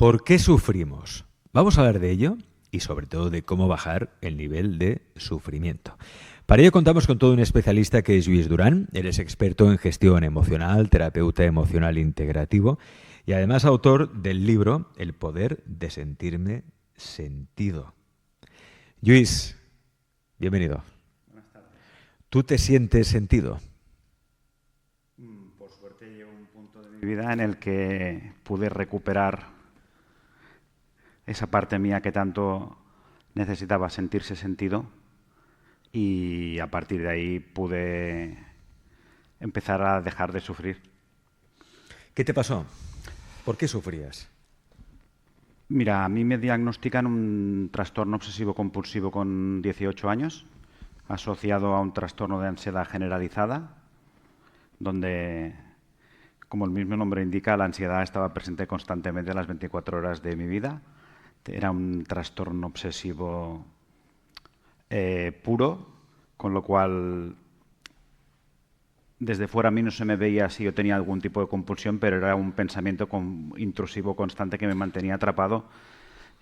¿Por qué sufrimos? Vamos a hablar de ello y sobre todo de cómo bajar el nivel de sufrimiento. Para ello contamos con todo un especialista que es Lluís Duran. Él es experto en gestión emocional, terapeuta emocional integrativo y además autor del libro El poder de sentirme sentido. Lluís, bienvenido. Buenas tardes. ¿Tú te sientes sentido? Por suerte llego a un punto de mi vida en el que pude recuperar esa parte mía que tanto necesitaba sentirse sentido y a partir de ahí pude empezar a dejar de sufrir. ¿Qué te pasó? ¿Por qué sufrías? Mira, a mí me diagnostican un trastorno obsesivo-compulsivo con 18 años, asociado a un trastorno de ansiedad generalizada, donde, como el mismo nombre indica, la ansiedad estaba presente constantemente las 24 horas de mi vida. Era un trastorno obsesivo puro, con lo cual desde fuera a mí no se me veía si yo tenía algún tipo de compulsión, pero era un pensamiento intrusivo constante que me mantenía atrapado.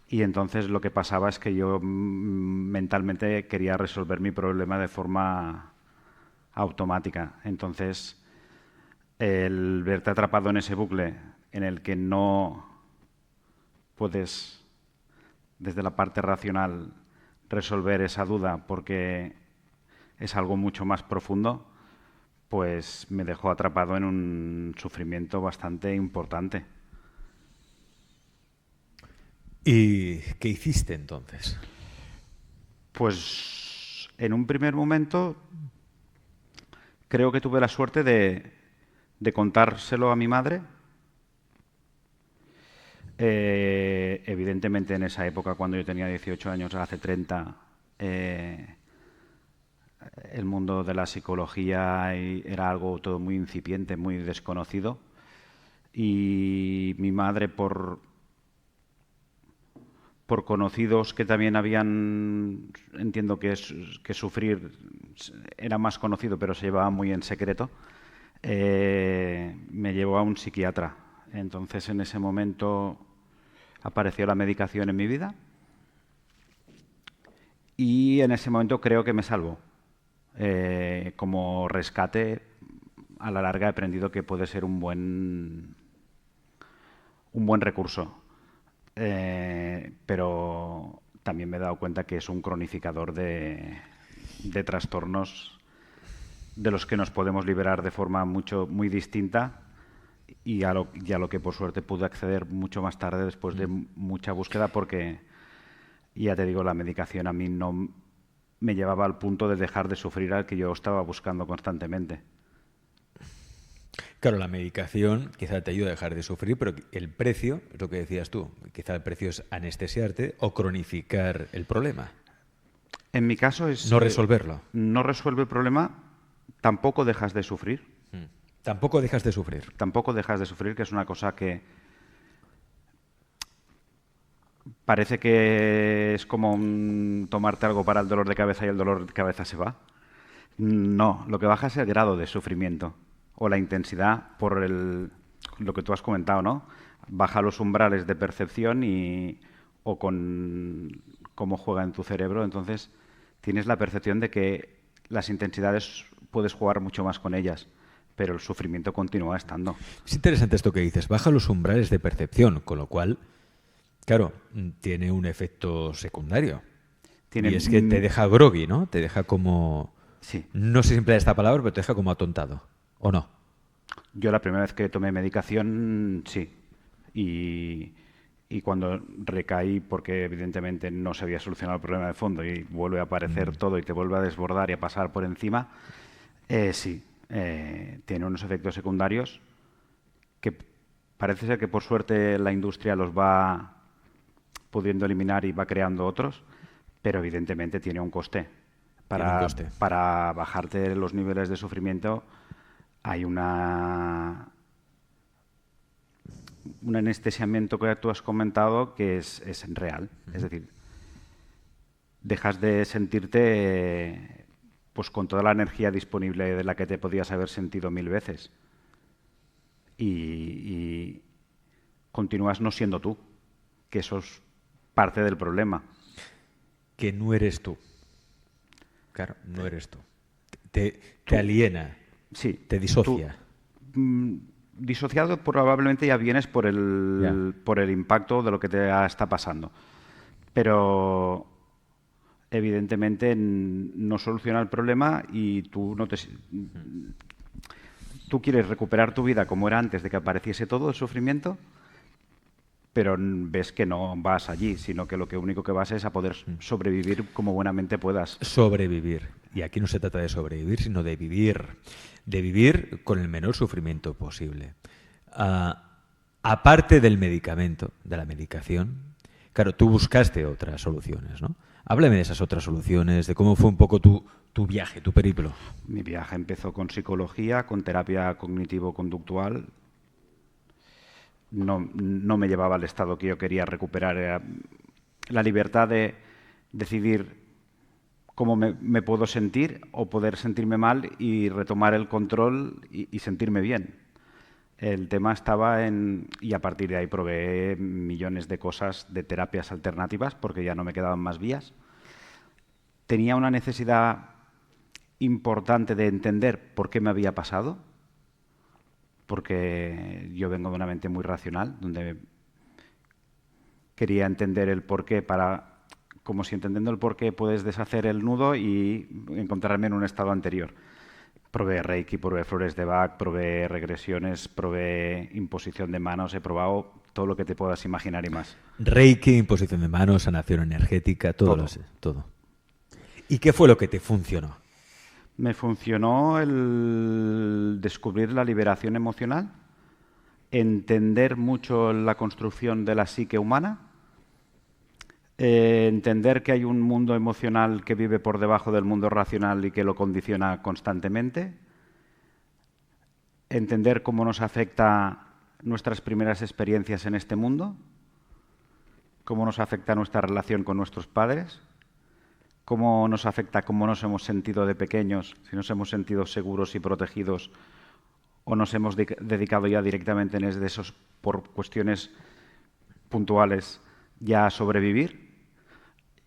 Y entonces lo que pasaba es que yo mentalmente quería resolver mi problema de forma automática. Entonces, el verte atrapado en ese bucle en el que no puedes, desde la parte racional, resolver esa duda porque es algo mucho más profundo, pues me dejó atrapado en un sufrimiento bastante importante. ¿Y qué hiciste entonces? Pues en un primer momento creo que tuve la suerte de contárselo a mi madre. Evidentemente en esa época, cuando yo tenía 18 años, hace 30, el mundo de la psicología era algo todo muy incipiente, muy desconocido. Y mi madre, por conocidos que también habían, entiendo que sufrir era más conocido, pero se llevaba muy en secreto, me llevó a un psiquiatra. Entonces, en ese momento apareció la medicación en mi vida y en ese momento creo que me salvó. Como rescate, a la larga he aprendido que puede ser un buen recurso. Pero también me he dado cuenta que es un cronificador de trastornos de los que nos podemos liberar de forma muy distinta y a lo que por suerte pude acceder mucho más tarde después de mucha búsqueda, porque ya te digo, la medicación a mí no me llevaba al punto de dejar de sufrir al que yo estaba buscando constantemente. Claro, la medicación quizá te ayuda a dejar de sufrir, pero el precio, es lo que decías tú, quizá el precio es anestesiarte o cronificar el problema. En mi caso es No resolverlo. no resuelve el problema, tampoco dejas de sufrir. Tampoco dejas de sufrir. Tampoco dejas de sufrir, que es una cosa que parece que es como tomarte algo para el dolor de cabeza y el dolor de cabeza se va. No, lo que baja es el grado de sufrimiento o la intensidad por lo que tú has comentado, ¿no? Baja los umbrales de percepción o con cómo juega en tu cerebro. Entonces tienes la percepción de que las intensidades puedes jugar mucho más con ellas, pero el sufrimiento continúa estando. Es interesante esto que dices, baja los umbrales de percepción, con lo cual, claro, tiene un efecto secundario. Y es que te deja groggy, ¿no? Te deja como... Sí. No sé si emplea esta palabra, pero te deja como atontado, ¿o no? Yo la primera vez que tomé medicación, sí. Y cuando recaí, porque evidentemente no se había solucionado el problema de fondo y vuelve a aparecer todo y te vuelve a desbordar y a pasar por encima, sí. Tiene unos efectos secundarios que parece ser que por suerte la industria los va pudiendo eliminar y va creando otros, pero evidentemente tiene un coste. Para bajarte los niveles de sufrimiento hay un anestesiamiento que tú has comentado que es real. Es decir, dejas de sentirte pues con toda la energía disponible de la que te podías haber sentido 1000 veces. Y continúas no siendo tú. que eso es parte del problema. Que no eres tú. Claro, no eres tú. Te aliena, Sí, te disocia. Disociado probablemente ya vienes por el impacto de lo que te está pasando. Pero evidentemente no soluciona el problema y tú tú quieres recuperar tu vida como era antes de que apareciese todo el sufrimiento, pero ves que no vas allí, sino que lo único que vas es a poder sobrevivir como buenamente puedas. Sobrevivir. Y aquí no se trata de sobrevivir, sino de vivir. De vivir con el menor sufrimiento posible. Aparte del medicamento, de la medicación, claro, tú buscaste otras soluciones, ¿no? Háblame de esas otras soluciones, de cómo fue un poco tu viaje, tu periplo. Mi viaje empezó con psicología, con terapia cognitivo-conductual. No me llevaba al estado que yo quería recuperar. Era la libertad de decidir cómo me puedo sentir o poder sentirme mal y retomar el control y sentirme bien. El tema estaba y a partir de ahí probé millones de cosas de terapias alternativas porque ya no me quedaban más vías. Tenía una necesidad importante de entender por qué me había pasado, porque yo vengo de una mente muy racional, donde quería entender el porqué como si entendiendo el porqué puedes deshacer el nudo y encontrarme en un estado anterior. Probé Reiki, probé flores de Bach, probé regresiones, probé imposición de manos, he probado todo lo que te puedas imaginar y más. Reiki, imposición de manos, sanación energética, todo. ¿Y qué fue lo que te funcionó? Me funcionó el descubrir la liberación emocional, entender mucho la construcción de la psique humana, entender que hay un mundo emocional que vive por debajo del mundo racional y que lo condiciona constantemente, entender cómo nos afecta nuestras primeras experiencias en este mundo, cómo nos afecta nuestra relación con nuestros padres, cómo nos afecta cómo nos hemos sentido de pequeños, si nos hemos sentido seguros y protegidos o nos hemos dedicado ya directamente en esos por cuestiones puntuales ya a sobrevivir.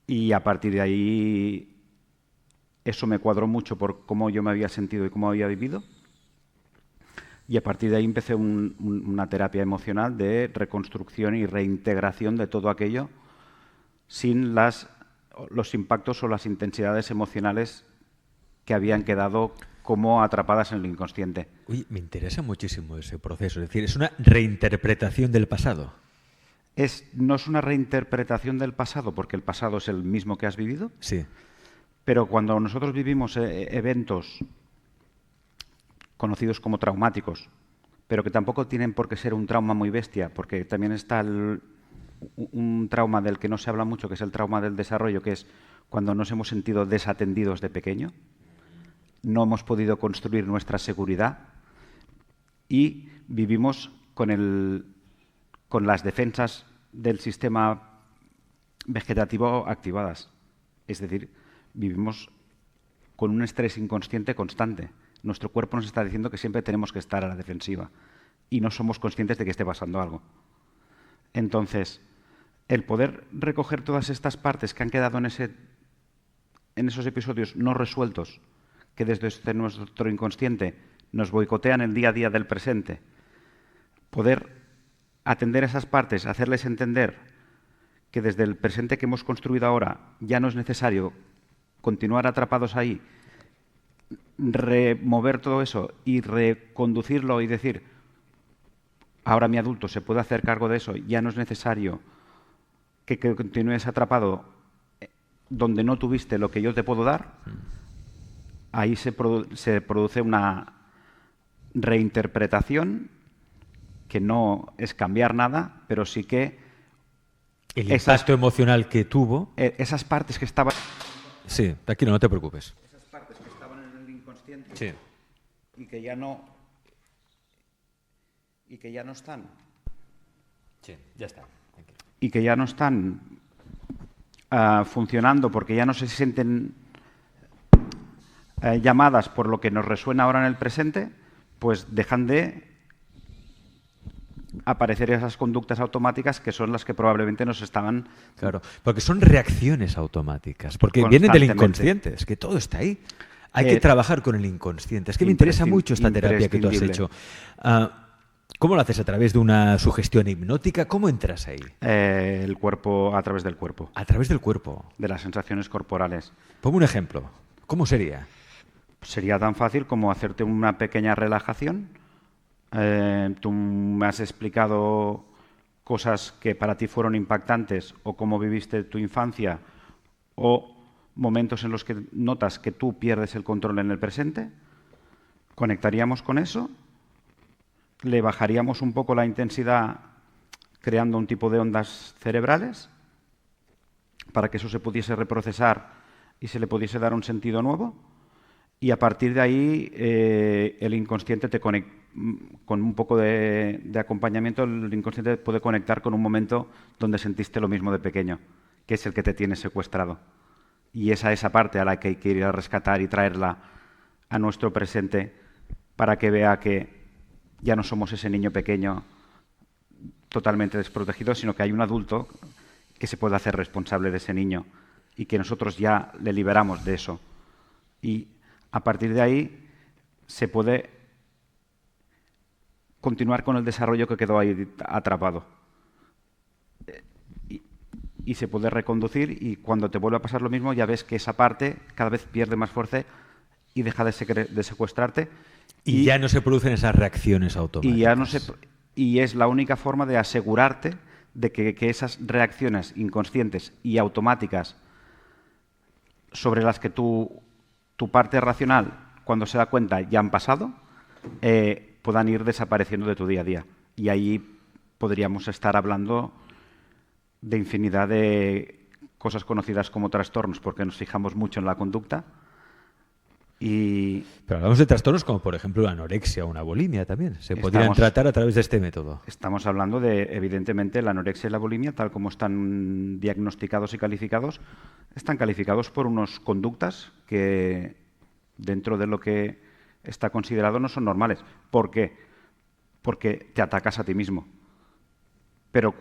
Y a partir de ahí eso me cuadró mucho por cómo yo me había sentido y cómo había vivido. Y a partir de ahí empecé una terapia emocional de reconstrucción y reintegración de todo aquello sin los impactos o las intensidades emocionales que habían quedado como atrapadas en el inconsciente. Uy, me interesa muchísimo ese proceso. Es decir, es una reinterpretación del pasado. No es una reinterpretación del pasado, porque el pasado es el mismo que has vivido. Sí. Pero cuando nosotros vivimos eventos conocidos como traumáticos, pero que tampoco tienen por qué ser un trauma muy bestia, porque también está un trauma del que no se habla mucho, que es el trauma del desarrollo, que es cuando nos hemos sentido desatendidos de pequeño, no hemos podido construir nuestra seguridad y vivimos con las defensas del sistema vegetativo activadas. Es decir, vivimos con un estrés inconsciente constante. Nuestro cuerpo nos está diciendo que siempre tenemos que estar a la defensiva y no somos conscientes de que esté pasando algo. Entonces, el poder recoger todas estas partes que han quedado en esos episodios no resueltos, que desde nuestro inconsciente nos boicotean el día a día del presente, poder atender a esas partes, hacerles entender que desde el presente que hemos construido ahora ya no es necesario continuar atrapados ahí, remover todo eso y reconducirlo y decir, ahora mi adulto se puede hacer cargo de eso, ya no es necesario que continúes atrapado donde no tuviste lo que yo te puedo dar. Ahí se produce una reinterpretación que no es cambiar nada, pero sí que el impacto emocional que tuvo. Esas partes que estaban... Sí, tranquilo, no te preocupes. Esas partes que estaban en el inconsciente sí. y que ya no están. Sí, ya está. Tranquilo. Y que ya no están funcionando porque ya no se sienten llamadas por lo que nos resuena ahora en el presente, pues dejan de aparecer esas conductas automáticas que son las que probablemente nos estaban... Claro, porque son reacciones automáticas, porque vienen del inconsciente, es que todo está ahí. Hay que trabajar con el inconsciente. Es que me interesa mucho esta terapia que tú has hecho. ¿Cómo lo haces? ¿A través de una sugestión hipnótica? ¿Cómo entras ahí? El cuerpo, a través del cuerpo. A través del cuerpo. De las sensaciones corporales. Ponme un ejemplo. ¿Cómo sería? Sería tan fácil como hacerte una pequeña relajación. Tú me has explicado cosas que para ti fueron impactantes o cómo viviste tu infancia o momentos en los que notas que tú pierdes el control en el presente. Conectaríamos con eso. Le bajaríamos un poco la intensidad creando un tipo de ondas cerebrales para que eso se pudiese reprocesar y se le pudiese dar un sentido nuevo. Y a partir de ahí el inconsciente con un poco de acompañamiento, el inconsciente puede conectar con un momento donde sentiste lo mismo de pequeño, que es el que te tiene secuestrado. Y es a esa parte a la que hay que ir a rescatar y traerla a nuestro presente para que vea que ya no somos ese niño pequeño totalmente desprotegido, sino que hay un adulto que se puede hacer responsable de ese niño y que nosotros ya le liberamos de eso. Y a partir de ahí se puede continuar con el desarrollo que quedó ahí atrapado. Y se puede reconducir y cuando te vuelve a pasar lo mismo ya ves que esa parte cada vez pierde más fuerza y deja de secuestrarte. Y ya no se producen esas reacciones automáticas. Y es la única forma de asegurarte de que esas reacciones inconscientes y automáticas sobre las que tu parte racional, cuando se da cuenta, ya han pasado, puedan ir desapareciendo de tu día a día. Y ahí podríamos estar hablando de infinidad de cosas conocidas como trastornos, porque nos fijamos mucho en la conducta. Pero hablamos de trastornos como, por ejemplo, la anorexia o una bulimia también. Se podrían tratar a través de este método. Estamos hablando de, evidentemente, la anorexia y la bulimia, tal como están diagnosticados y calificados, están calificados por unas conductas que, dentro de lo que está considerado, no son normales. ¿Por qué? Porque te atacas a ti mismo. Pero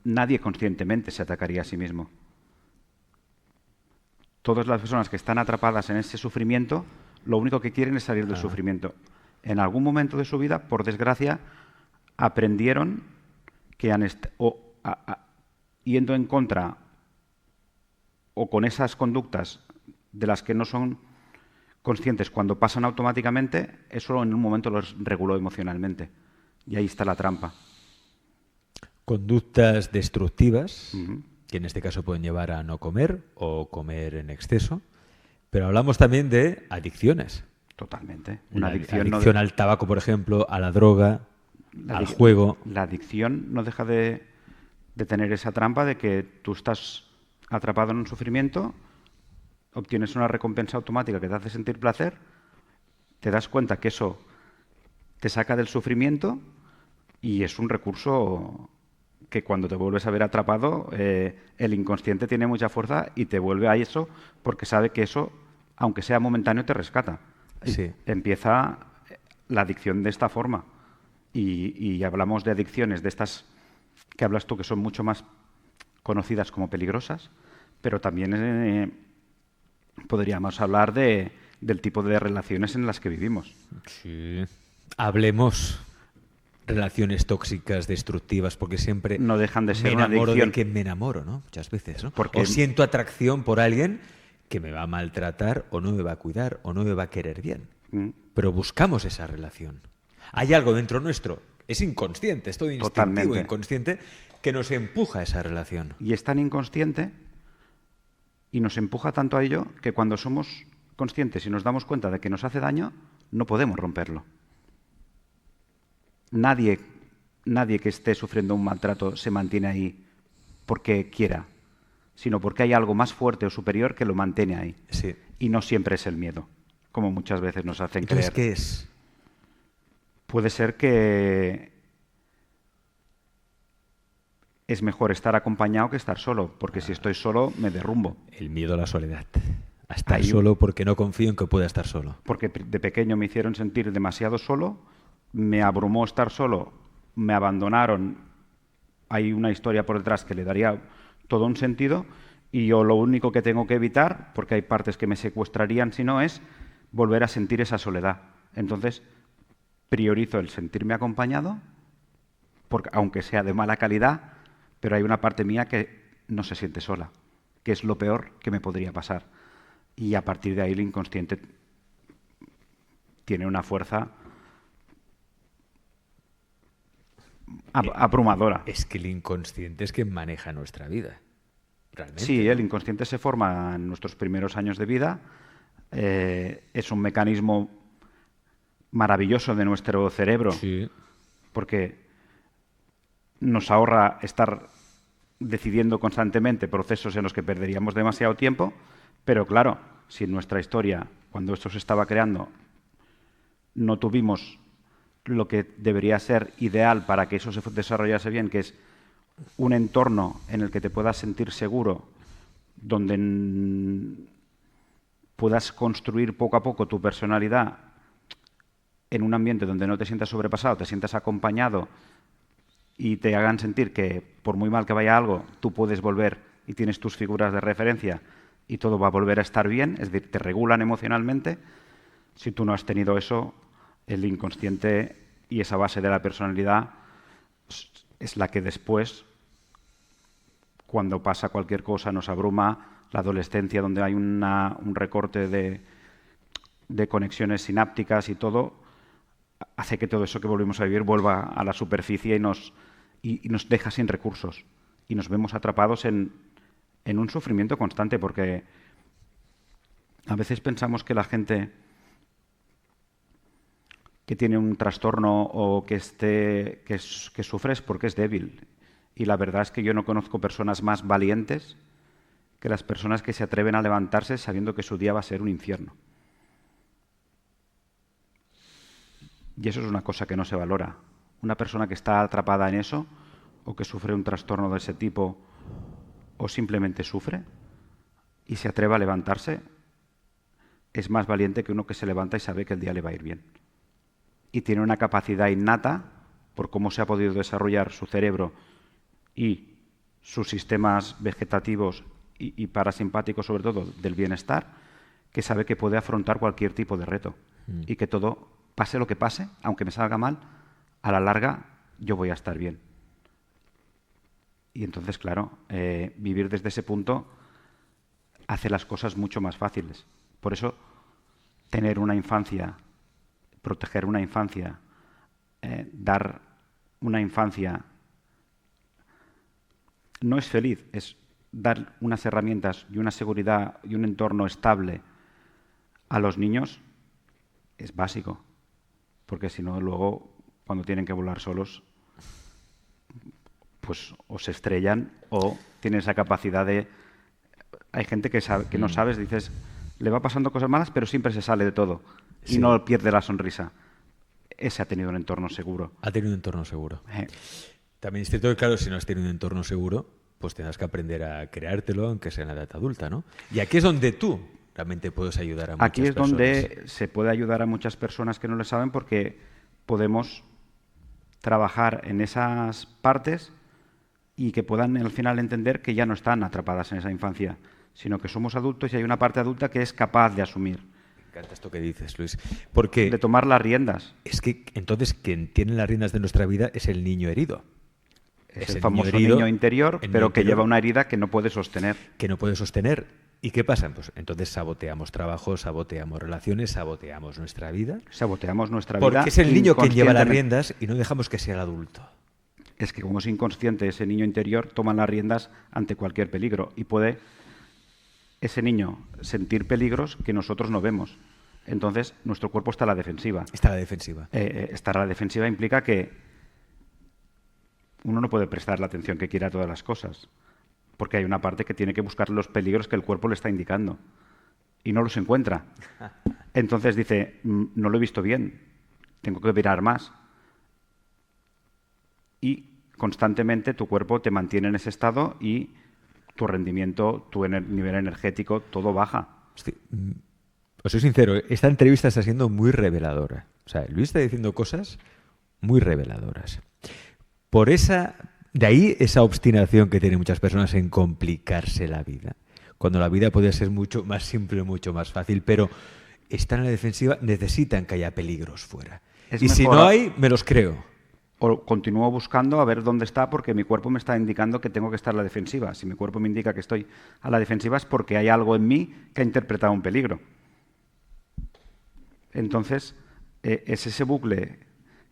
nadie conscientemente se atacaría a sí mismo. Todas las personas que están atrapadas en ese sufrimiento, lo único que quieren es salir del sufrimiento. En algún momento de su vida, por desgracia, aprendieron que yendo en contra o con esas conductas de las que no son conscientes cuando pasan automáticamente, eso en un momento los reguló emocionalmente. Y ahí está la trampa. Conductas destructivas. Que en este caso pueden llevar a no comer o comer en exceso. Pero hablamos también de adicciones. Totalmente. Una adicción al tabaco, por ejemplo, a la droga, al juego. La adicción no deja de tener esa trampa de que tú estás atrapado en un sufrimiento, obtienes una recompensa automática que te hace sentir placer, te das cuenta que eso te saca del sufrimiento y es un recurso que cuando te vuelves a ver atrapado, el inconsciente tiene mucha fuerza y te vuelve a eso porque sabe que eso, aunque sea momentáneo, te rescata. Sí. Empieza la adicción de esta forma. Y hablamos de adicciones de estas que hablas tú, que son mucho más conocidas como peligrosas, pero también podríamos hablar del tipo de relaciones en las que vivimos. Sí. Hablemos relaciones tóxicas, destructivas, porque siempre no dejan de ser me una adicción. enamoro de quien me enamoro, ¿no? Muchas veces, ¿no? Porque o siento atracción por alguien que me va a maltratar o no me va a cuidar o no me va a querer bien. Pero buscamos esa relación. Hay algo dentro nuestro, es inconsciente, es todo instintivo, inconsciente, que nos empuja a esa relación. Y es tan inconsciente y nos empuja tanto a ello que cuando somos conscientes y nos damos cuenta de que nos hace daño, no podemos romperlo. Nadie que esté sufriendo un maltrato se mantiene ahí porque quiera, sino porque hay algo más fuerte o superior que lo mantiene ahí. Sí. Y no siempre es el miedo, como muchas veces nos hacen Entonces, creer. ¿qué es? Puede ser que es mejor estar acompañado que estar solo, porque si estoy solo me derrumbo. El miedo a la soledad. A estar solo porque no confío en que pueda estar solo. Porque de pequeño me hicieron sentir demasiado solo, me abrumó estar solo me abandonaron, hay una historia por detrás que le daría todo un sentido, y yo lo único que tengo que evitar, porque hay partes que me secuestrarían si no, es volver a sentir esa soledad. Entonces, priorizo el sentirme acompañado, porque, aunque sea de mala calidad, pero hay una parte mía que no se siente sola, que es lo peor que me podría pasar. Y a partir de ahí el inconsciente tiene una fuerza abrumadora. Es que el inconsciente es quien maneja nuestra vida, realmente. Sí, el inconsciente se forma en nuestros primeros años de vida. Es un mecanismo maravilloso de nuestro cerebro, Sí. porque nos ahorra estar decidiendo constantemente procesos en los que perderíamos demasiado tiempo, pero claro, si en nuestra historia, cuando esto se estaba creando, no tuvimos lo que debería ser ideal para que eso se desarrollase bien, que es un entorno en el que te puedas sentir seguro, donde puedas construir poco a poco tu personalidad en un ambiente donde no te sientas sobrepasado, te sientas acompañado y te hagan sentir que por muy mal que vaya algo, tú puedes volver y tienes tus figuras de referencia y todo va a volver a estar bien, es decir, te regulan emocionalmente. Si tú no has tenido eso, el inconsciente y esa base de la personalidad es la que después, cuando pasa cualquier cosa, nos abruma. La adolescencia, donde hay un recorte de conexiones sinápticas y todo, hace que todo eso que volvemos a vivir vuelva a la superficie y nos deja sin recursos. Y nos vemos atrapados en un sufrimiento constante, porque a veces pensamos que la gente que tiene un trastorno o que sufre es porque es débil. Y la verdad es que yo no conozco personas más valientes que las personas que se atreven a levantarse sabiendo que su día va a ser un infierno. Y eso es una cosa que no se valora. Una persona que está atrapada en eso, o que sufre un trastorno de ese tipo, o simplemente sufre y se atreve a levantarse, es más valiente que uno que se levanta y sabe que el día le va a ir bien. Y tiene una capacidad innata, por cómo se ha podido desarrollar su cerebro y sus sistemas vegetativos y parasimpáticos, sobre todo, del bienestar, que sabe que puede afrontar cualquier tipo de reto. Y que todo, pase lo que pase, aunque me salga mal, a la larga yo voy a estar bien. Y entonces, claro, vivir desde ese punto hace las cosas mucho más fáciles. Por eso, tener una infancia, proteger una infancia, dar una infancia, no es feliz, es dar unas herramientas y una seguridad y un entorno estable a los niños, es básico. Porque si no, luego, cuando tienen que volar solos, pues o se estrellan o tienen esa capacidad de... Hay gente que no sabes, dices, le va pasando cosas malas, pero siempre se sale de todo. Sí. Y no pierde la sonrisa. Ese ha tenido un entorno seguro. Ha tenido un entorno seguro. También es cierto que, claro, si no has tenido un entorno seguro, pues tendrás que aprender a creártelo, aunque sea en la edad adulta, ¿no? Y aquí es donde tú realmente puedes ayudar a muchas personas. Aquí es donde se puede ayudar a muchas personas que no lo saben, porque podemos trabajar en esas partes y que puedan al final entender que ya no están atrapadas en esa infancia, sino que somos adultos y hay una parte adulta que es capaz de asumir. Me encanta esto que dices, Luis. Porque de tomar las riendas. Es que entonces quien tiene las riendas de nuestra vida es el niño herido. Es el famoso niño interior, pero que lleva una herida que no puede sostener. Que no puede sostener. ¿Y qué pasa? Pues entonces saboteamos trabajo, saboteamos relaciones, saboteamos nuestra vida. Saboteamos nuestra vida. Porque es el niño quien lleva las riendas y no dejamos que sea el adulto. Es que como es inconsciente, ese niño interior toma las riendas ante cualquier peligro y puede ese niño sentir peligros que nosotros no vemos. Entonces, nuestro cuerpo está a la defensiva. Está a la defensiva. Estar a la defensiva implica que uno no puede prestar la atención que quiera a todas las cosas, porque hay una parte que tiene que buscar los peligros que el cuerpo le está indicando y no los encuentra. Entonces dice, no lo he visto bien, tengo que mirar más. Y constantemente tu cuerpo te mantiene en ese estado y tu rendimiento, tu nivel energético, todo baja. Hostia, os soy sincero, esta entrevista está siendo muy reveladora. O sea, Luis está diciendo cosas muy reveladoras. De ahí esa obstinación que tienen muchas personas en complicarse la vida. Cuando la vida podría ser mucho más simple, mucho más fácil, pero están en la defensiva, necesitan que haya peligros fuera. Y si no hay, me los creo. O continúo buscando a ver dónde está porque mi cuerpo me está indicando que tengo que estar a la defensiva. Si mi cuerpo me indica que estoy a la defensiva es porque hay algo en mí que ha interpretado un peligro. Entonces, es ese bucle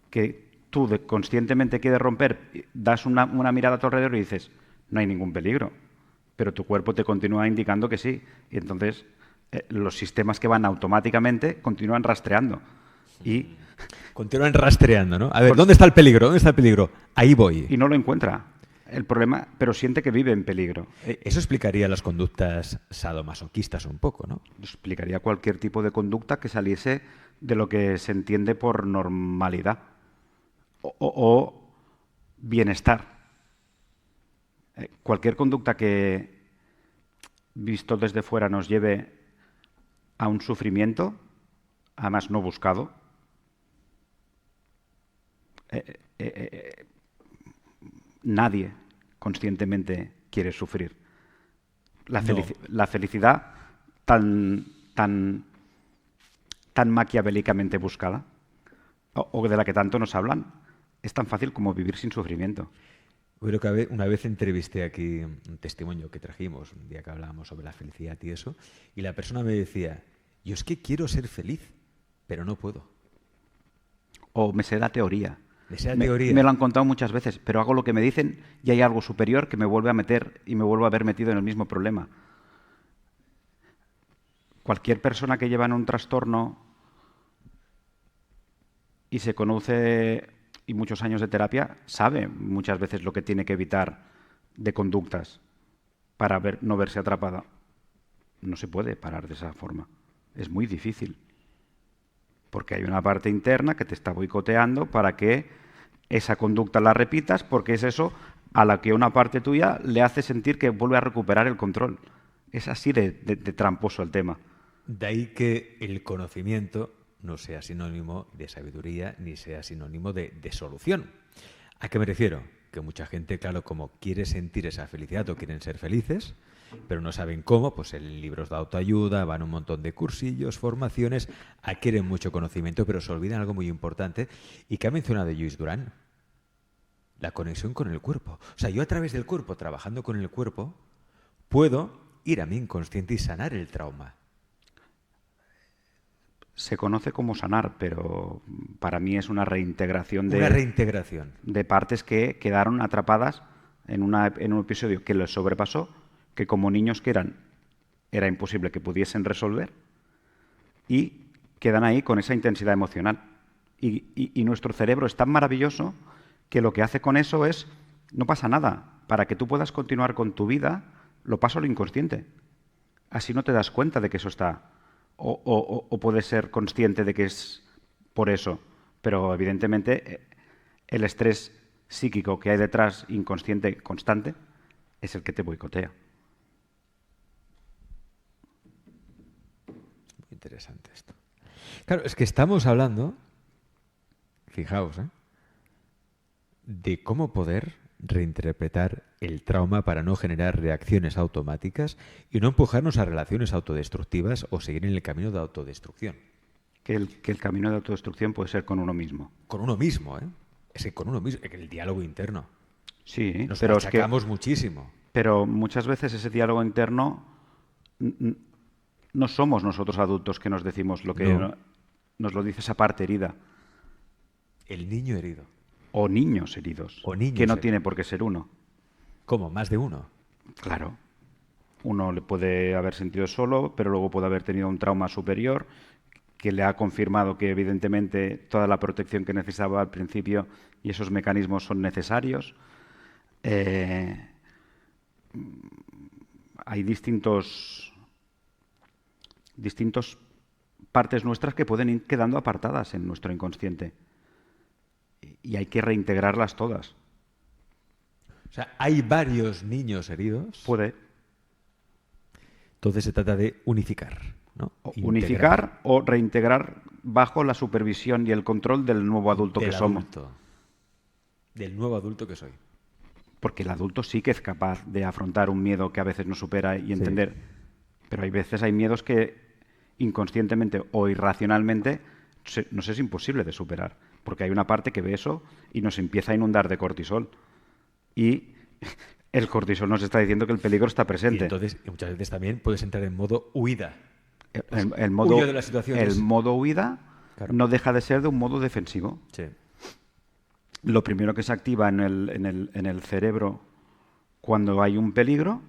que tú conscientemente quieres romper, das una mirada a tu alrededor y dices, no hay ningún peligro, pero tu cuerpo te continúa indicando que sí. Y entonces los sistemas que van automáticamente continúan rastreando. Y continúan rastreando, ¿no? A ver, ¿dónde está el peligro? ¿Dónde está el peligro? Ahí voy. Y no lo encuentra. El problema, pero siente que vive en peligro. Eso explicaría las conductas sadomasoquistas un poco, ¿no? Explicaría cualquier tipo de conducta que saliese de lo que se entiende por normalidad o bienestar. Cualquier conducta que, visto desde fuera, nos lleve a un sufrimiento, además no buscado, nadie conscientemente quiere sufrir. La felicidad tan maquiavélicamente buscada, o de la que tanto nos hablan, es tan fácil como vivir sin sufrimiento. Creo que una vez entrevisté aquí un testimonio que trajimos, un día que hablábamos sobre la felicidad y eso, y la persona me decía, yo es que quiero ser feliz, pero no puedo. O me sé la teoría. Me lo han contado muchas veces, pero hago lo que me dicen y hay algo superior que me vuelve a meter y me vuelve a ver metido en el mismo problema. Cualquier persona que lleva en un trastorno y se conoce y muchos años de terapia sabe muchas veces lo que tiene que evitar de conductas para no verse atrapada. No se puede parar de esa forma. Es muy difícil. Porque hay una parte interna que te está boicoteando para que esa conducta la repitas, porque es eso a la que una parte tuya le hace sentir que vuelve a recuperar el control. Es así de tramposo el tema. De ahí que el conocimiento no sea sinónimo de sabiduría ni sea sinónimo de solución. ¿A qué me refiero? Que mucha gente, claro, como quiere sentir esa felicidad o quieren ser felices, pero no saben cómo, pues en libros de autoayuda, van un montón de cursillos, formaciones, adquieren mucho conocimiento, pero se olvidan algo muy importante y que ha mencionado Lluís Duran, la conexión con el cuerpo. O sea, yo a través del cuerpo, trabajando con el cuerpo, puedo ir a mi inconsciente y sanar el trauma. Se conoce como sanar, pero para mí es una reintegración de partes que quedaron atrapadas en un episodio que les sobrepasó, que como niños que era imposible que pudiesen resolver y quedan ahí con esa intensidad emocional. Y nuestro cerebro es tan maravilloso que lo que hace con eso es, no pasa nada, para que tú puedas continuar con tu vida, lo paso a lo inconsciente. Así no te das cuenta de que eso está, o puedes ser consciente de que es por eso, pero evidentemente el estrés psíquico que hay detrás, inconsciente, constante, es el que te boicotea. Muy interesante esto. Claro, es que estamos hablando, fijaos, de cómo poder reinterpretar el trauma para no generar reacciones automáticas y no empujarnos a relaciones autodestructivas o seguir en el camino de autodestrucción. Que el camino de autodestrucción puede ser con uno mismo. Con uno mismo, ¿eh? Es que con uno mismo, el diálogo interno. Sí, nos achacamos muchísimo. Pero muchas veces ese diálogo interno no somos nosotros adultos que nos decimos lo que nos lo dice esa parte herida. El niño herido. O niños heridos. Que no tiene por qué ser uno. ¿Cómo? ¿Más de uno? Claro. Uno le puede haber sentido solo, pero luego puede haber tenido un trauma superior que le ha confirmado que evidentemente toda la protección que necesitaba al principio y esos mecanismos son necesarios. Hay distintos partes nuestras que pueden ir quedando apartadas en nuestro inconsciente. Y hay que reintegrarlas todas. O sea, hay varios niños heridos. Puede. Entonces se trata de unificar, ¿no? Unificar o reintegrar bajo la supervisión y el control del nuevo adulto que somos. Del nuevo adulto que soy. Porque el adulto sí que es capaz de afrontar un miedo que a veces no supera y entender. Pero hay veces hay miedos que inconscientemente o irracionalmente nos es imposible de superar. Porque hay una parte que ve eso y nos empieza a inundar de cortisol. Y el cortisol nos está diciendo que el peligro está Y presente. entonces, muchas veces también puedes entrar en modo huida. El modo, huyo de las situaciones. el modo huida Claro. no deja de ser de un modo defensivo. Sí. Lo primero que se activa en el cerebro cuando hay un peligro,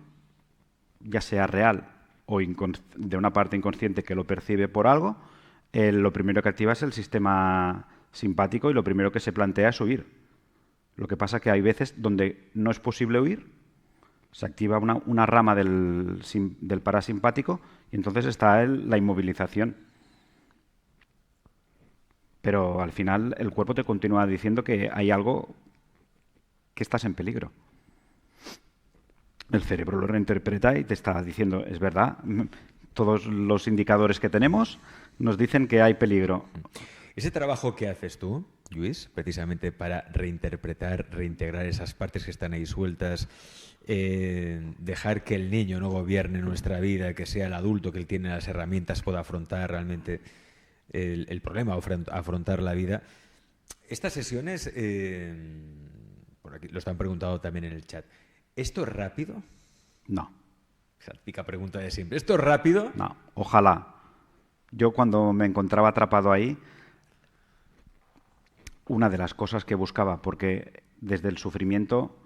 ya sea real o de una parte inconsciente que lo percibe por algo, lo primero que activa es el sistema simpático y lo primero que se plantea es huir. Lo que pasa es que hay veces donde no es posible huir, se activa una rama del parasimpático y entonces está la inmovilización. Pero al final el cuerpo te continúa diciendo que hay algo que estás en peligro. El cerebro lo reinterpreta y te está diciendo, es verdad, todos los indicadores que tenemos nos dicen que hay peligro. Ese trabajo que haces tú, Lluís, precisamente para reinterpretar, reintegrar esas partes que están ahí sueltas, dejar que el niño no gobierne nuestra vida, que sea el adulto que él tiene las herramientas, pueda afrontar realmente el problema, afrontar la vida. Estas sesiones, por aquí lo están preguntando también en el chat, ¿esto es rápido? No. Esa típica pregunta de siempre. ¿Esto es rápido? No, ojalá. Yo cuando me encontraba atrapado ahí, una de las cosas que buscaba, porque desde el sufrimiento,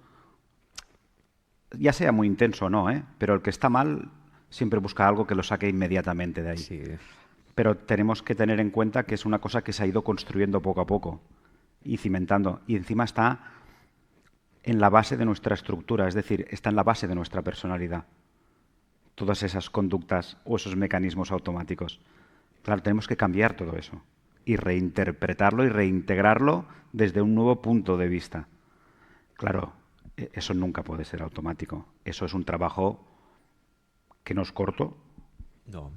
ya sea muy intenso o no, pero el que está mal siempre busca algo que lo saque inmediatamente de ahí. Sí. Pero tenemos que tener en cuenta que es una cosa que se ha ido construyendo poco a poco y cimentando. Y encima está en la base de nuestra estructura, es decir, está en la base de nuestra personalidad. Todas esas conductas o esos mecanismos automáticos. Claro, tenemos que cambiar todo eso y reinterpretarlo y reintegrarlo desde un nuevo punto de vista. Claro, eso nunca puede ser automático. Eso es un trabajo que no es corto. No.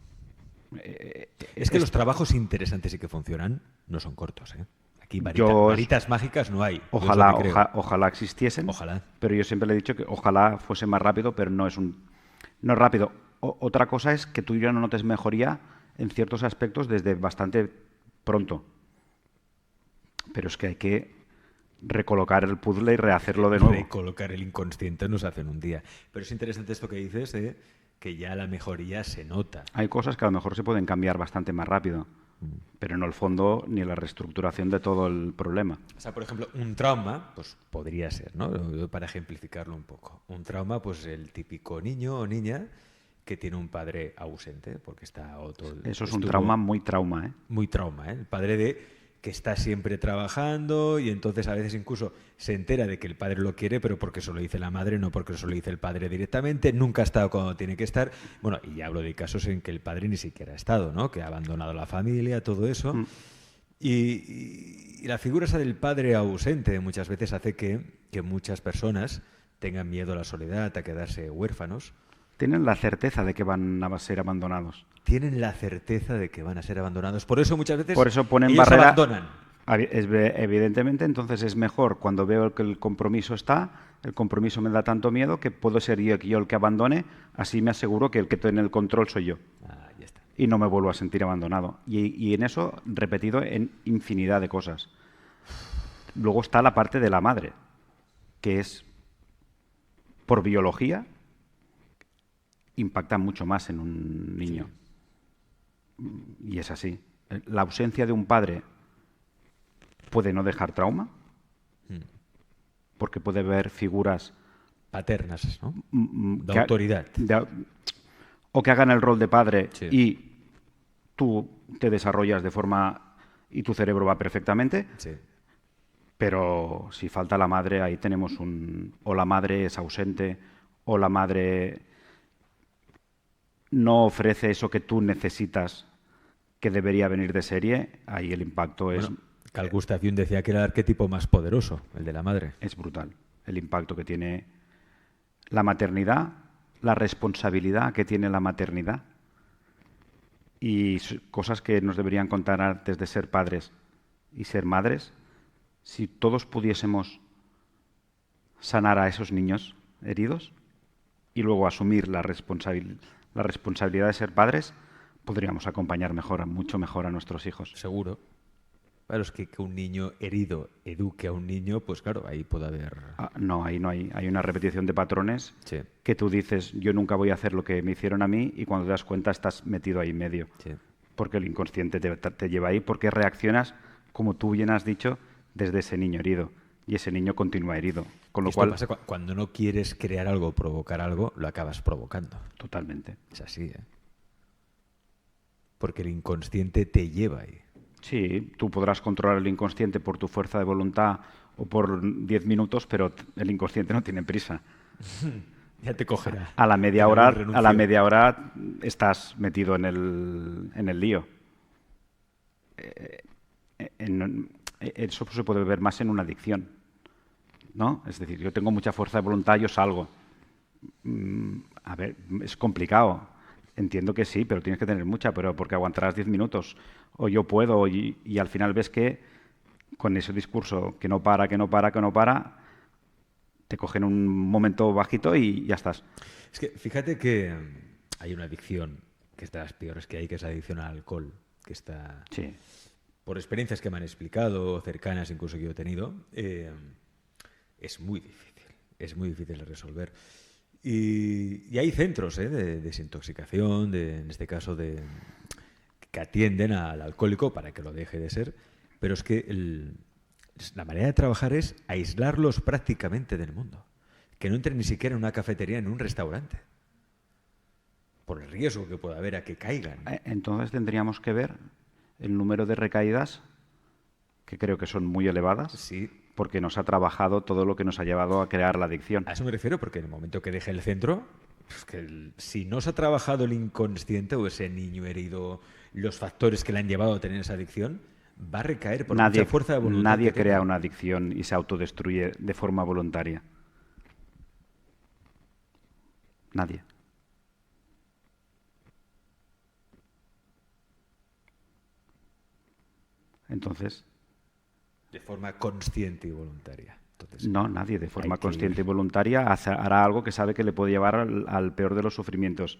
Es que los trabajos interesantes y que funcionan no son cortos, ¿eh? Aquí varitas mágicas no hay. Ojalá existiesen. Ojalá. Pero yo siempre le he dicho que ojalá fuese más rápido, pero no es rápido. Otra cosa es que tú y yo no notes mejoría en ciertos aspectos desde bastante pronto. Pero es que hay que recolocar el puzzle y rehacerlo de nuevo. Recolocar el inconsciente nos hace en un día. Pero es interesante esto que dices, que ya la mejoría se nota. Hay cosas que a lo mejor se pueden cambiar bastante más rápido, pero no el fondo ni la reestructuración de todo el problema. O sea, por ejemplo, un trauma, pues podría ser, ¿no? Para ejemplificarlo un poco. Un trauma, pues el típico niño o niña que tiene un padre ausente, porque está Eso es un trauma muy trauma, ¿eh? Muy trauma, ¿eh? El padre que está siempre trabajando y entonces a veces incluso se entera de que el padre lo quiere, pero porque eso lo dice la madre, no porque eso lo dice el padre directamente, nunca ha estado cuando tiene que estar. Bueno, y ya hablo de casos en que el padre ni siquiera ha estado, ¿no? Que ha abandonado la familia, todo eso. Y la figura esa del padre ausente muchas veces hace que muchas personas tengan miedo a la soledad, a quedarse huérfanos. Tienen la certeza de que van a ser abandonados. Tienen la certeza de que van a ser abandonados. Por eso muchas veces ponen ellos barrera, abandonan. Evidentemente, entonces es mejor cuando veo que el compromiso me da tanto miedo que puedo ser yo el que abandone, así me aseguro que el que tiene el control soy yo. Ya está. Y no me vuelvo a sentir abandonado. Y en eso, repetido en infinidad de cosas. Luego está la parte de la madre, que es, por biología, impacta mucho más en un niño. Sí. Y es así. La ausencia de un padre puede no dejar trauma, porque puede haber figuras paternas, ¿no? De autoridad. O que hagan el rol de padre, sí. Y tú te desarrollas de forma y tu cerebro va perfectamente. Sí. Pero si falta la madre, ahí tenemos o la madre es ausente, o la madre no ofrece eso que tú necesitas, que debería venir de serie, ahí el impacto es... Carl Gustav Jung decía que era el arquetipo más poderoso, el de la madre. Es brutal el impacto que tiene la maternidad, la responsabilidad que tiene la maternidad y cosas que nos deberían contar antes de ser padres y ser madres. Si todos pudiésemos sanar a esos niños heridos y luego asumir la responsabilidad de ser padres, podríamos acompañar mucho mejor a nuestros hijos. Seguro. Claro, es que un niño herido eduque a un niño, pues claro, ahí puede haber... No, ahí no hay. Hay una repetición de patrones Sí. que tú dices, yo nunca voy a hacer lo que me hicieron a mí, y cuando te das cuenta estás metido ahí en medio. Sí. Porque el inconsciente te lleva ahí, porque reaccionas, como tú bien has dicho, desde ese niño herido. Y ese niño continúa herido. Con lo Esto cual, pasa cuando no quieres crear algo, provocar algo, lo acabas provocando. totalmente. Es así, ¿eh? Porque el inconsciente te lleva ahí. Sí, tú podrás controlar el inconsciente por tu fuerza de voluntad o por 10 minutos, pero el inconsciente no tiene prisa. Ya te cogerá. A la media hora estás metido en el lío. Eso se puede ver más en una adicción, ¿no? Es decir, yo tengo mucha fuerza de voluntad, yo salgo. A ver, es complicado. Entiendo que sí, pero tienes que tener mucha, pero porque aguantarás 10 minutos. O yo puedo, y al final ves que con ese discurso que no para, te cogen un momento bajito y ya estás. Es que fíjate que hay una adicción que es de las peores que hay, que es la adicción al alcohol, que está... Sí. Por experiencias que me han explicado, cercanas incluso que yo he tenido, es muy difícil de resolver. Y hay centros de desintoxicación, en este caso, que atienden al alcohólico para que lo deje de ser, pero es que la manera de trabajar es aislarlos prácticamente del mundo, que no entren ni siquiera en una cafetería, en un restaurante, por el riesgo que pueda haber a que caigan. Entonces tendríamos que ver el número de recaídas, que creo que son muy elevadas, Sí. porque nos ha trabajado todo lo que nos ha llevado a crear la adicción. A eso me refiero, porque en el momento que deje el centro, pues que si no se ha trabajado el inconsciente o ese niño herido, los factores que le han llevado a tener esa adicción, va a recaer por mucha fuerza de voluntad. Nadie crea una adicción y se autodestruye de forma voluntaria. Nadie. Entonces, De forma consciente y voluntaria. Entonces, no, nadie de forma hay que consciente y ir. voluntaria hará algo que sabe que le puede llevar al peor de los sufrimientos.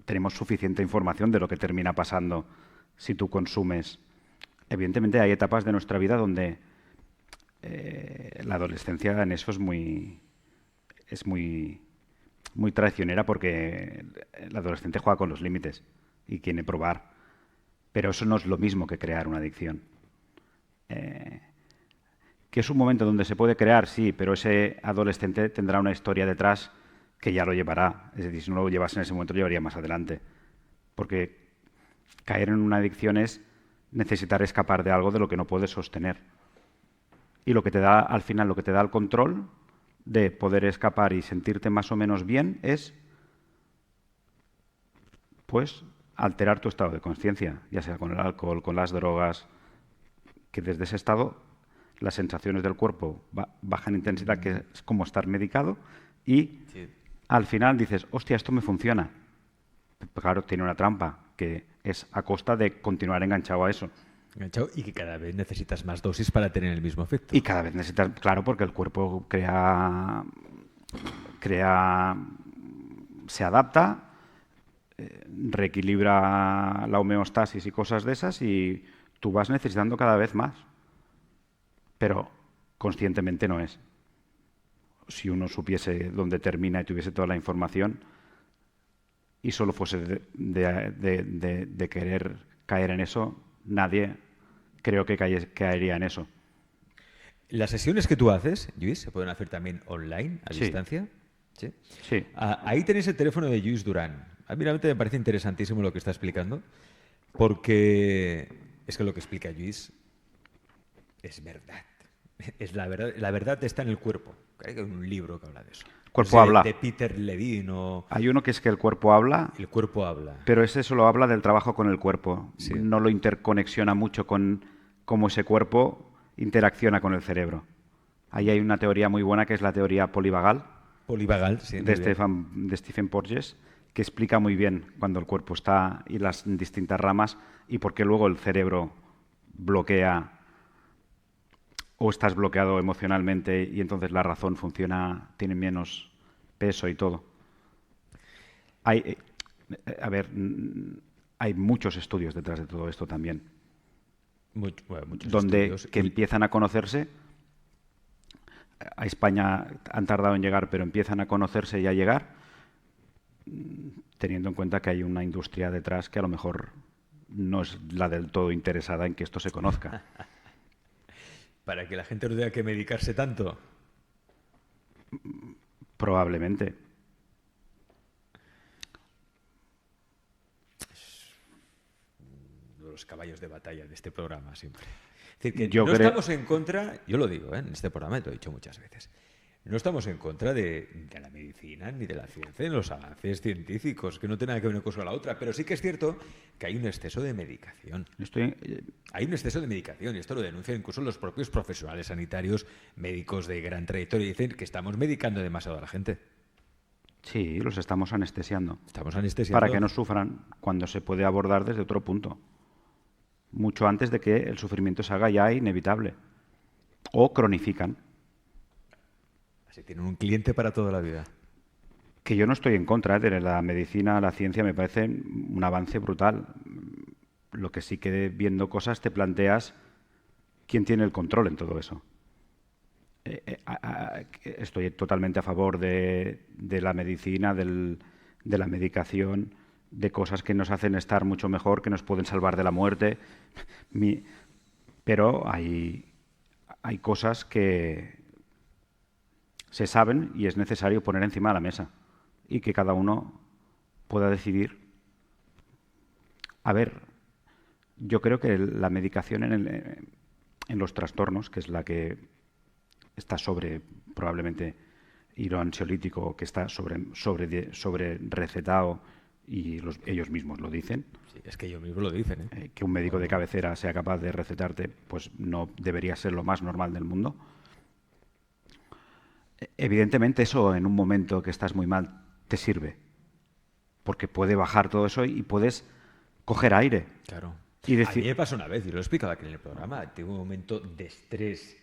Tenemos suficiente información de lo que termina pasando si tú consumes. Evidentemente hay etapas de nuestra vida donde la adolescencia en eso es muy traicionera, porque el adolescente juega con los límites y quiere probar. Pero eso no es lo mismo que crear una adicción. Que es un momento donde se puede crear, sí, pero ese adolescente tendrá una historia detrás que ya lo llevará. Es decir, si no lo llevas en ese momento, lo llevaría más adelante. Porque caer en una adicción es necesitar escapar de algo de lo que no puedes sostener. Y lo que te da, al final, lo que te da el control de poder escapar y sentirte más o menos bien es, pues, alterar tu estado de conciencia, ya sea con el alcohol, con las drogas, que desde ese estado las sensaciones del cuerpo bajan intensidad, que es como estar medicado, y Sí. al final dices, hostia, esto me funciona. Claro, tiene una trampa, que es a costa de continuar enganchado a eso. Enganchado, y que cada vez necesitas más dosis para tener el mismo efecto. Y cada vez necesitas, claro, porque el cuerpo se adapta, reequilibra la homeostasis y cosas de esas, y tú vas necesitando cada vez más. Pero conscientemente no es. Si uno supiese dónde termina y tuviese toda la información y solo fuese de querer caer en eso, nadie creo que caería en eso. Las sesiones que tú haces, Lluís, se pueden hacer también online, a Sí. distancia. Sí. Sí. Ahí tenéis el teléfono de Lluís Durán. A mí realmente me parece interesantísimo lo que está explicando, porque es que lo que explica Lluís es verdad. Es la verdad. La verdad está en el cuerpo. Hay un libro que habla de eso. Cuerpo habla. De Peter Levine o Hay uno que es que el cuerpo habla, El cuerpo habla. pero ese solo habla del trabajo con el cuerpo. Sí. No lo interconexiona mucho con cómo ese cuerpo interacciona con el cerebro. Ahí hay una teoría muy buena, que es la teoría polivagal, Polivagal, sí. muy de bien. Stephen Porges, que explica muy bien cuando el cuerpo está y las distintas ramas, y por qué luego el cerebro bloquea o estás bloqueado emocionalmente y entonces la razón funciona, tiene menos peso y todo. Hay, a ver, hay muchos estudios detrás de todo esto también. Muchos donde estudios. que empiezan a conocerse. A España han tardado en llegar, pero empiezan a conocerse y a llegar, teniendo en cuenta que hay una industria detrás que a lo mejor no es la del todo interesada en que esto se conozca. Para que la gente no tenga que medicarse tanto. Probablemente. Los caballos de batalla de este programa siempre. Es decir, que Yo no creo- estamos en contra, yo lo digo, en este programa, y lo he dicho muchas veces, no estamos en contra de la medicina ni de la ciencia, ni de los avances científicos, que no tienen nada que ver una cosa con la otra, pero sí que es cierto que hay un exceso de medicación. Hay un exceso de medicación, y esto lo denuncian incluso los propios profesionales sanitarios, médicos de gran trayectoria, y dicen que estamos medicando demasiado a la gente. Sí, los estamos anestesiando. Estamos anestesiando. Para que no sufran cuando se puede abordar desde otro punto. Mucho antes de que el sufrimiento se haga ya inevitable. O cronifican. Así tienen un cliente para toda la vida. Que yo no estoy en contra de la medicina, la ciencia, me parece un avance brutal. Lo que sí que viendo cosas te planteas quién tiene el control en todo eso. Estoy totalmente a favor de la medicina, de la medicación, de cosas que nos hacen estar mucho mejor, que nos pueden salvar de la muerte. Pero hay cosas que se saben y es necesario poner encima de la mesa y que cada uno pueda decidir. A ver, yo creo que la medicación en los trastornos, que es la que está probablemente, y lo ansiolítico, que está sobre recetado, y ellos mismos lo dicen. Sí, es que ellos mismos lo dicen, ¿eh? Que un médico de cabecera sea capaz de recetarte, pues no debería ser lo más normal del mundo. Evidentemente eso en un momento que estás muy mal te sirve, porque puede bajar todo eso y puedes coger aire. Claro. Y A mí me pasó una vez, y lo he explicado aquí en el programa, tuve un momento de estrés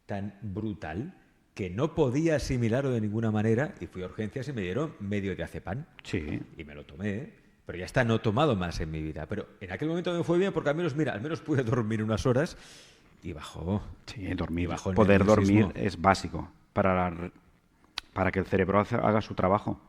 tan brutal que no podía asimilarlo de ninguna manera y fui a urgencias y me dieron medio diazepam. Sí. Y me lo tomé, pero ya está, no he tomado más en mi vida. Pero en aquel momento me fue bien porque al menos pude dormir unas horas y bajó. Sí, dormir. Y bajó el Poder nerviosismo. dormir es básico para que el cerebro haga su trabajo.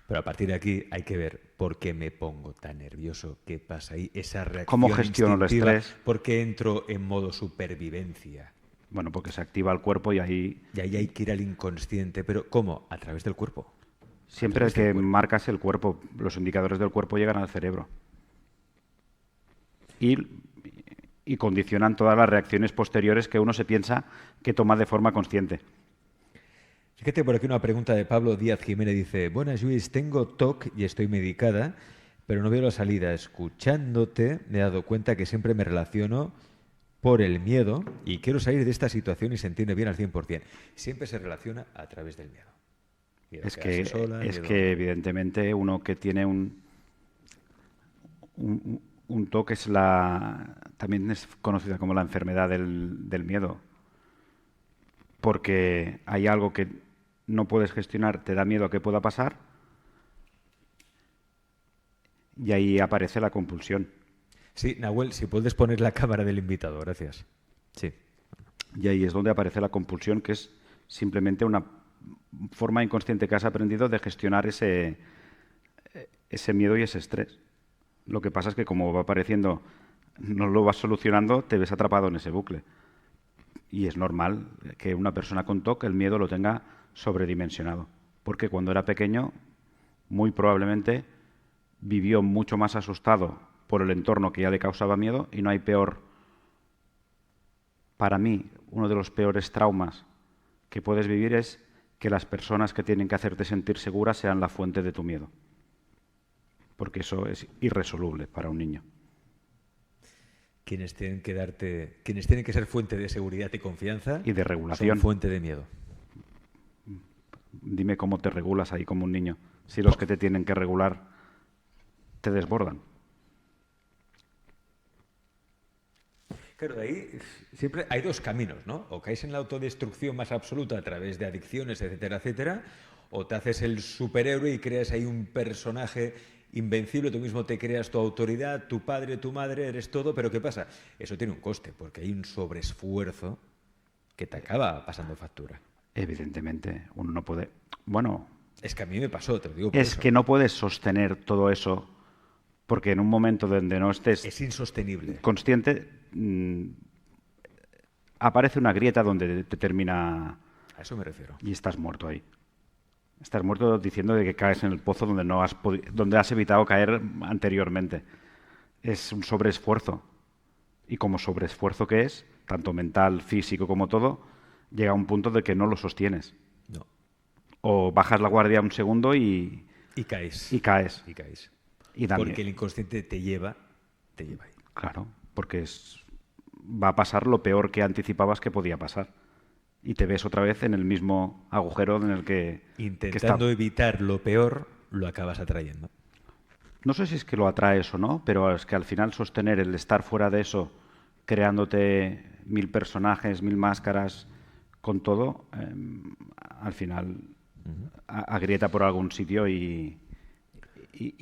Pero a partir de aquí hay que ver por qué me pongo tan nervioso, qué pasa ahí, esa reacción ¿Cómo gestiono el instintiva, estrés? por qué entro en modo supervivencia. Bueno, porque se activa el cuerpo y ahí Y ahí hay que ir al inconsciente. ¿Pero cómo? A través del cuerpo. siempre que marcas el cuerpo, los indicadores del cuerpo llegan al cerebro. Y condicionan todas las reacciones posteriores que uno se piensa que toma de forma consciente. Fíjate por aquí una pregunta de Pablo Díaz Jiménez. Dice, buenas Luis, tengo TOC y estoy medicada, pero no veo la salida. Escuchándote me he dado cuenta que siempre me relaciono por el miedo y quiero salir de esta situación y sentirme bien al 100%. Siempre se relaciona a través del miedo. Miedo a Es quedarse sola, miedo- que evidentemente uno que tiene un TOC también es conocida como la enfermedad del miedo. Porque hay algo que no puedes gestionar, te da miedo a que pueda pasar y ahí aparece la compulsión. Sí, Nahuel, si puedes poner la cámara del invitado, gracias. Sí. Y ahí es donde aparece la compulsión, que es simplemente una forma inconsciente que has aprendido de gestionar ese miedo y ese estrés. Lo que pasa es que como va apareciendo, no lo vas solucionando, te ves atrapado en ese bucle. Y es normal que una persona con TOC el miedo lo tenga sobredimensionado. Porque cuando era pequeño, muy probablemente vivió mucho más asustado por el entorno que ya le causaba miedo y no hay peor. Para mí, uno de los peores traumas que puedes vivir es que las personas que tienen que hacerte sentir segura sean la fuente de tu miedo. Porque eso es irresoluble para un niño. Quienes tienen que ser fuente de seguridad y confianza Y de regulación. son fuente de miedo. Dime cómo te regulas ahí como un niño, si los que te tienen que regular te desbordan. Claro, de ahí siempre hay dos caminos, ¿no? O caes en la autodestrucción más absoluta a través de adicciones, etcétera, etcétera, o te haces el superhéroe y creas ahí un personaje invencible, tú mismo te creas tu autoridad, tu padre, tu madre, eres todo, pero ¿qué pasa? Eso tiene un coste, porque hay un sobreesfuerzo que te acaba pasando factura. Evidentemente, uno no puede... Bueno, Es que a mí me pasó, te lo digo por es eso. que no puedes sostener todo eso porque en un momento donde no estés Es insostenible. consciente, aparece una grieta donde te termina A eso me refiero. y estás muerto ahí. Estás muerto diciendo de que caes en el pozo donde no has donde has evitado caer anteriormente. Es un sobreesfuerzo. Y como sobreesfuerzo que es, tanto mental, físico como todo, llega a un punto de que no lo sostienes. No. O bajas la guardia un segundo Y caes. y caes. Y caes. Y da Porque miedo. el inconsciente te lleva ahí. Claro, porque va a pasar lo peor que anticipabas que podía pasar. Y te ves otra vez en el mismo agujero en el que está. Intentando evitar lo peor, lo acabas atrayendo. No sé si es que lo atraes o no, pero es que al final sostener el estar fuera de eso, creándote 1000 personajes, 1000 máscaras, con todo, al final agrieta por algún sitio y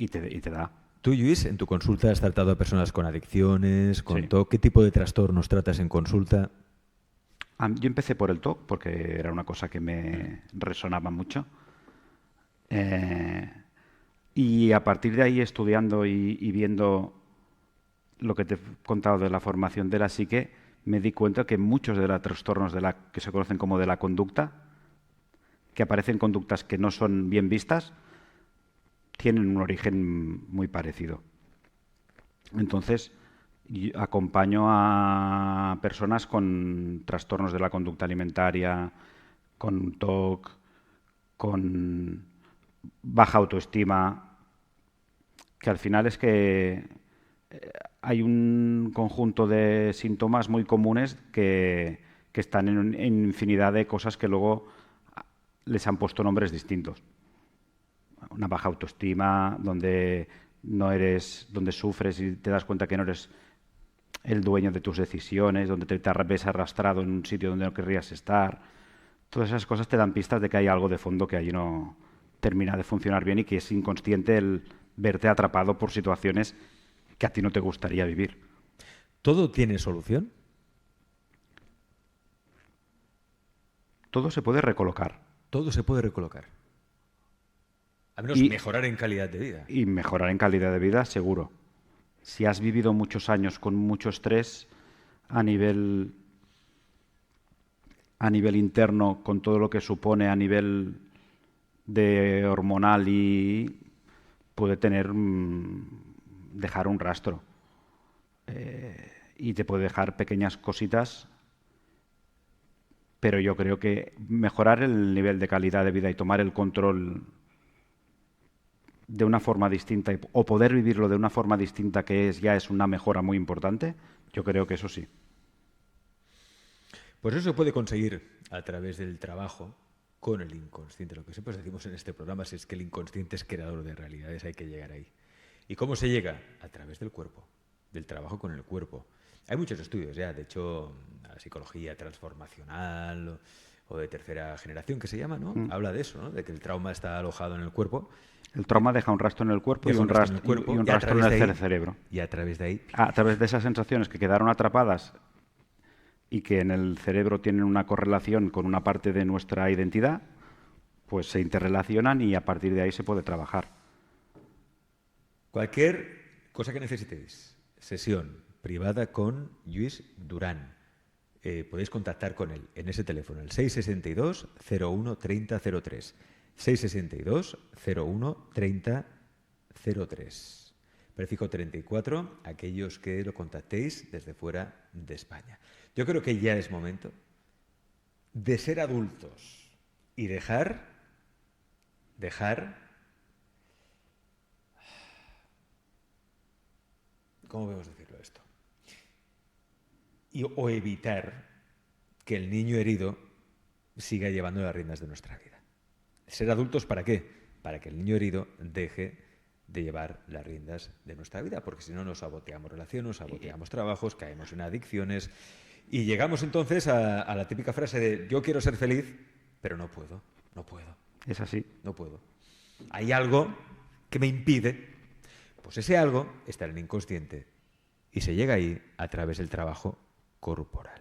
te da. Tú, Luis, en tu consulta has tratado a personas con adicciones, con Sí. TOC. ¿Qué tipo de trastornos tratas en consulta? Yo empecé por el TOC porque era una cosa que me resonaba mucho. Eh, y a partir de ahí, estudiando y viendo lo que te he contado de la formación de la psique, me di cuenta que muchos de los trastornos que se conocen como de la conducta, que aparecen conductas que no son bien vistas, tienen un origen muy parecido. Entonces, yo acompaño a personas con trastornos de la conducta alimentaria, con TOC, con baja autoestima, que al final es que hay un conjunto de síntomas muy comunes que están en infinidad de cosas que luego les han puesto nombres distintos. Una baja autoestima, donde no eres, donde sufres y te das cuenta que no eres el dueño de tus decisiones, donde te ves arrastrado en un sitio donde no querrías estar. Todas esas cosas te dan pistas de que hay algo de fondo que allí no termina de funcionar bien y que es inconsciente el verte atrapado por situaciones que a ti no te gustaría vivir. ¿Todo tiene solución? Todo se puede recolocar. Todo se puede recolocar. Al menos Y- mejorar en calidad de vida. Y mejorar en calidad de vida, seguro. Si has vivido muchos años con mucho estrés a nivel interno, con todo lo que supone a nivel de hormonal y puede dejar un rastro. Y te puede dejar pequeñas cositas, pero yo creo que mejorar el nivel de calidad de vida y tomar el control de una forma distinta o poder vivirlo de una forma distinta que ya es una mejora muy importante, yo creo que eso sí. Pues eso se puede conseguir a través del trabajo con el inconsciente. Lo que siempre decimos en este programa es que el inconsciente es creador de realidades, hay que llegar ahí. ¿Y cómo se llega? A través del cuerpo, del trabajo con el cuerpo. Hay muchos estudios ya, de hecho, la psicología transformacional o de tercera generación que se llama, ¿no? Habla de eso, ¿no? De que el trauma está alojado en el cuerpo. El trauma deja un rastro en el cuerpo y Deja un rastro en el rastro, cuerpo y un y a rastro en través de el ahí- cerebro. Y a través de ahí A través de esas sensaciones que quedaron atrapadas y que en el cerebro tienen una correlación con una parte de nuestra identidad, pues se interrelacionan y a partir de ahí se puede trabajar. cualquier cosa que necesitéis, sesión privada con Luis Durán. Podéis contactar con él en ese teléfono, el 662 01 30 03. 662 01 30 03. Prefijo 34, aquellos que lo contactéis desde fuera de España. Yo creo que ya es momento de ser adultos y dejar ¿cómo podemos decirlo esto? O evitar que el niño herido siga llevando las riendas de nuestra vida. Ser adultos, ¿para qué? Para que el niño herido deje de llevar las riendas de nuestra vida, porque si no nos saboteamos relaciones, nos saboteamos trabajos, caemos en adicciones y llegamos entonces a la típica frase de yo quiero ser feliz, pero no puedo, no puedo. Es así. No puedo. Hay algo que me impide. Pues ese algo está en el inconsciente y se llega ahí a través del trabajo corporal,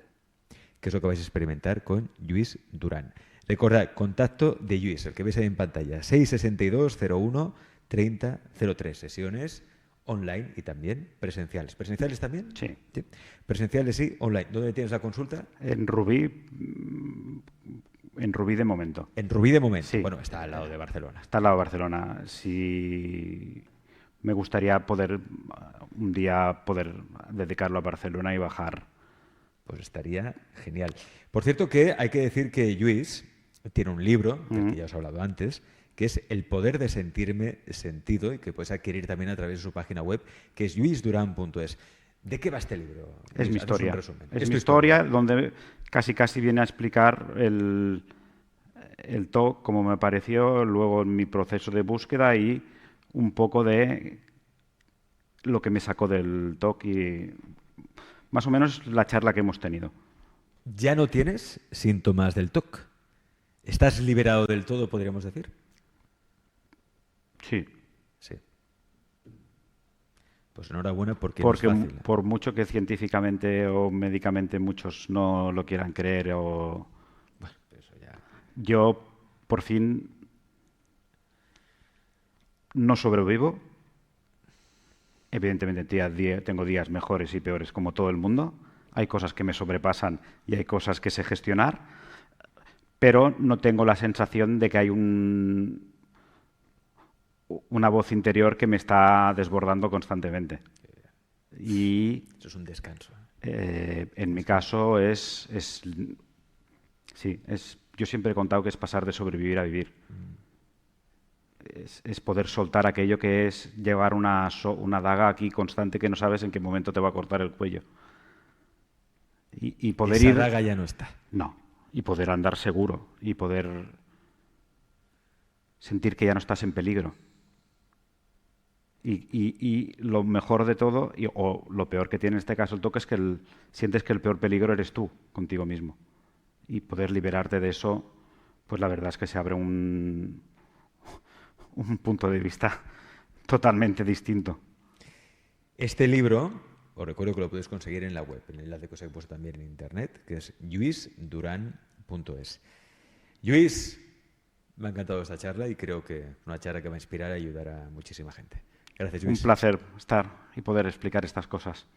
que es lo que vais a experimentar con Lluís Duran. Recordad, contacto de Lluís, el que veis ahí en pantalla, 662 01 30 03, sesiones online y también presenciales. ¿Presenciales también? Sí. ¿Sí? Presenciales sí, online. ¿Dónde tienes la consulta? En Rubí de momento. En Rubí de momento. Sí. Bueno, está al lado de Barcelona. Está al lado de Barcelona. Si me gustaría poder un día poder dedicarlo a Barcelona y bajar. Pues estaría genial. Por cierto que hay que decir que Lluís tiene un libro, del que ya os he hablado antes, que es El poder de sentirme sentido y que puedes adquirir también a través de su página web, que es lluisduran.es. ¿De qué va este libro? Es mi Haznos historia. un resumen. Es mi historia donde casi viene a explicar el TOC, como me pareció, luego mi proceso de búsqueda y un poco de lo que me sacó del TOC y más o menos la charla que hemos tenido. ¿Ya no tienes síntomas del TOC? ¿Estás liberado del todo, podríamos decir? Sí. Sí. Pues enhorabuena porque Porque no es fácil. por mucho que científicamente o médicamente muchos no lo quieran creer o... Bueno, eso ya... Yo, por fin, no sobrevivo. Evidentemente tengo días mejores y peores como todo el mundo. Hay cosas que me sobrepasan y hay cosas que sé gestionar, pero no tengo la sensación de que hay una voz interior que me está desbordando constantemente. Y eso es un descanso. en mi caso yo siempre he contado que es pasar de sobrevivir a vivir. Es poder soltar aquello que es llevar una daga aquí constante que no sabes en qué momento te va a cortar el cuello. Y poder Esa daga ya no está. No. Y poder andar seguro y poder sentir que ya no estás en peligro. Y lo mejor de todo, o lo peor que tiene en este caso el toque, es que sientes que el peor peligro eres tú, contigo mismo. Y poder liberarte de eso, pues la verdad es que se abre un punto de vista totalmente distinto. Este libro, os recuerdo que lo podéis conseguir en la web, en el enlace que os he puesto también en internet, que es lluisduran.es. Lluís, me ha encantado esta charla y creo que es una charla que va a inspirar y ayudar a muchísima gente. Gracias, Lluís. Un placer estar y poder explicar estas cosas.